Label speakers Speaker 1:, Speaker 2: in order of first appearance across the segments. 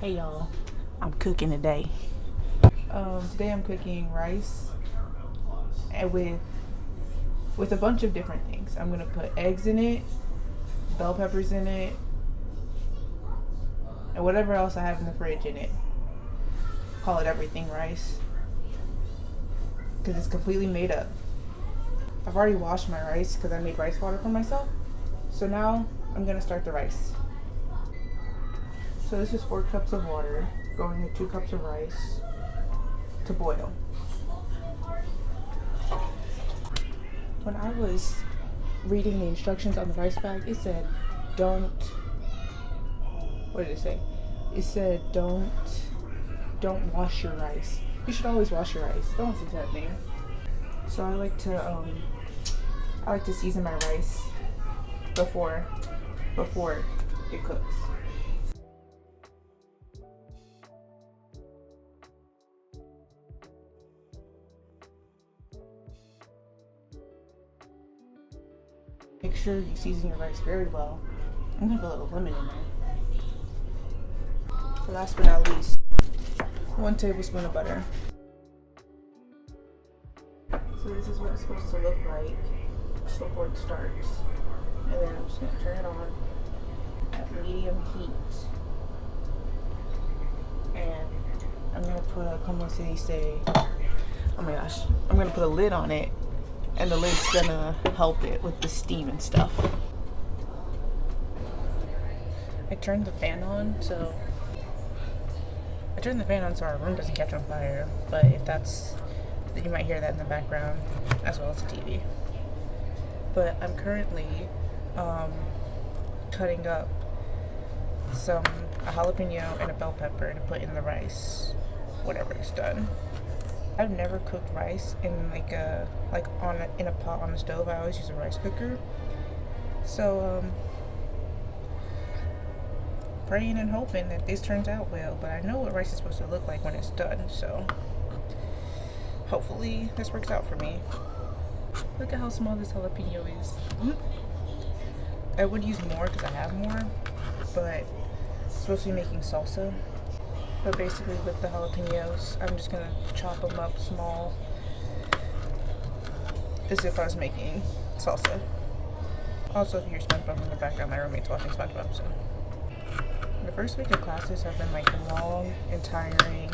Speaker 1: Hey y'all, I'm cooking today. Today I'm cooking rice and with a bunch of different things. I'm gonna put eggs in it, bell peppers in it, and whatever else I have in the fridge in it. Call it everything rice because it's completely made up. I've already washed my rice because I made rice water for myself. So now I'm gonna start the rice. So this is 4 cups of water going to 2 cups of rice to boil. When I was reading the instructions on the rice bag, it said what did it say? It said don't wash your rice. You should always wash your rice. Don't listen to that thing. So I like to season my rice before it cooks. Make sure you season your rice very well. I'm gonna put a little lemon in there. Last but not least, 1 tablespoon of butter. So this is what it's supposed to look like before it starts. And then I'm just gonna turn it on at medium heat. And I'm gonna put a, como se dice, oh my gosh, I'm gonna put a lid on it. And the lid's gonna help it with the steam and stuff. I turned the fan on so our room doesn't catch on fire. But if you might hear that in the background as well as the TV. But I'm currently cutting up a jalapeno and a bell pepper to put in the rice whenever it's done. I've never cooked rice in in a pot on the stove. I always use a rice cooker. So praying and hoping that this turns out well, but I know what rice is supposed to look like when it's done, so hopefully this works out for me. Look at how small this jalapeno is. I would use more because I have more, but I'm supposed to be making salsa. But basically with the jalapenos, I'm just gonna chop them up small as if I was making salsa. Also, if you hear SpongeBob in the background, my roommate's watching SpongeBob, so. The first week of classes have been long and tiring.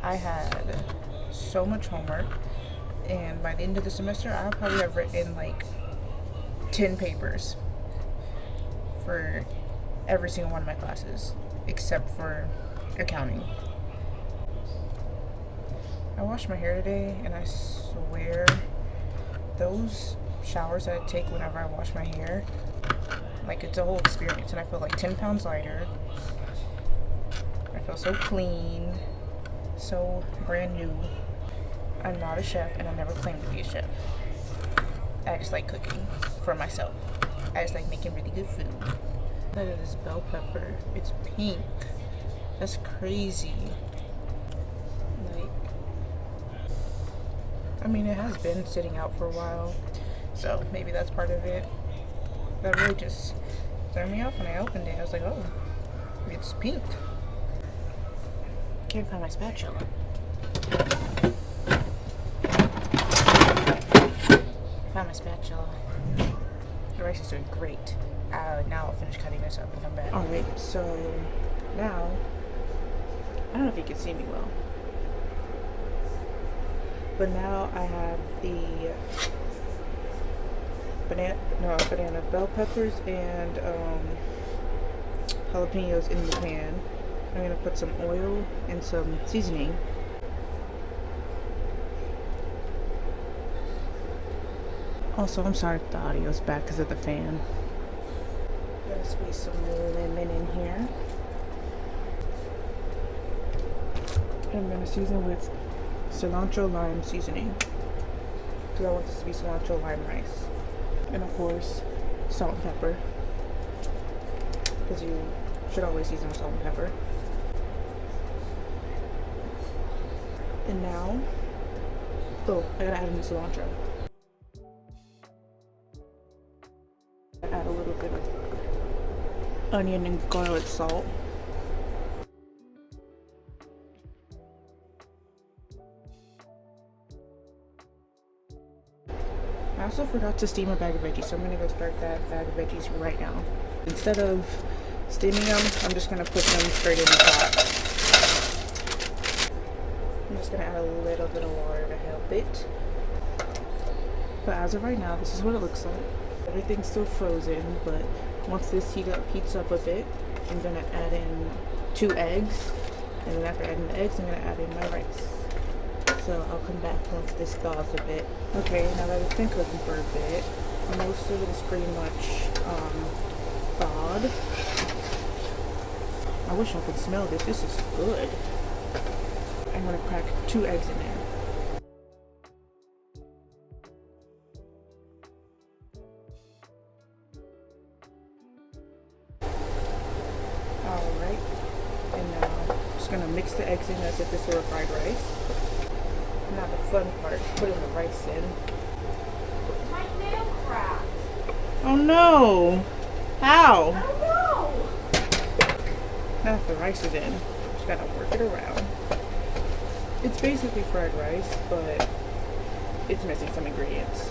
Speaker 1: I had so much homework, and by the end of the semester, I'll probably have written 10 papers for every single one of my classes, except for accounting. I washed my hair today, and I swear those showers that I take whenever I wash my hair, it's a whole experience, and I feel 10 pounds lighter. I feel so clean, so brand new. I'm not a chef, and I never claimed to be a chef. I just like cooking for myself. I just like making really good food. Look at this bell pepper. It's pink. That's crazy. It has been sitting out for a while, so maybe that's part of it. That really just threw me off when I opened it. I was like, oh, it's pink. Can't find my spatula. Found my spatula. The rice is doing great. Now I'll finish cutting this up and come back. Alright, so now, I don't know if you can see me well, but now I have the banana bell peppers and jalapenos in the pan. I'm gonna put some oil and some seasoning. Also, I'm sorry if the audio's bad because of the fan. I'm gonna squeeze some lemon in here. And I'm gonna season with cilantro lime seasoning because I want this to be cilantro lime rice. And of course, salt and pepper, because you should always season with salt and pepper. And now, I gotta add in the cilantro. Add a little bit of onion and garlic salt. also forgot to steam a bag of veggies, so I'm gonna go start that bag of veggies right now. Instead of steaming them, I'm just gonna put them straight in the pot. I'm just gonna add a little bit of water to help it. But as of right now, this is what it looks like. Everything's still frozen, but once this heats up a bit, I'm gonna add in 2 eggs. And then after adding the eggs, I'm gonna add in my rice. So I'll come back once this thaws a bit. Okay, now that it's been cooking for a bit, most of it is pretty much thawed. I wish I could smell this. This is good. I'm gonna crack 2 eggs in there. Alright, and now I'm just gonna mix the eggs in as if this were fried rice. Now the fun part, putting the rice in.
Speaker 2: My nail cracked.
Speaker 1: Oh no! How?
Speaker 2: I don't know.
Speaker 1: Now that the rice is in, just gotta work it around. It's basically fried rice, but it's missing some ingredients.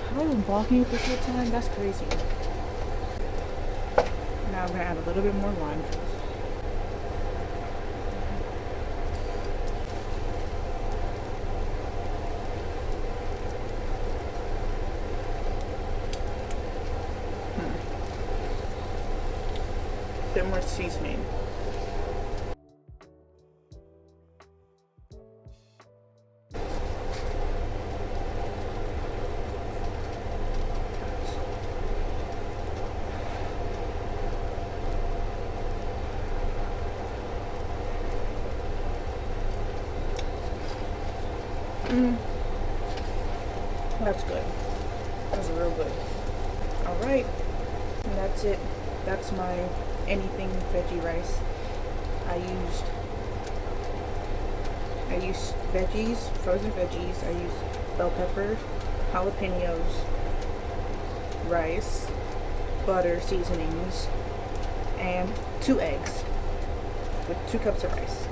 Speaker 1: How have I been blocking it this whole time? That's crazy. Now I'm gonna add a little bit more lime juice. Bit more seasoning. That's good. That's real good. Alright. And that's it. That's my anything veggie rice. I used veggies, frozen veggies. I used bell pepper, jalapenos, rice, butter, seasonings, and 2 eggs with 2 cups of rice.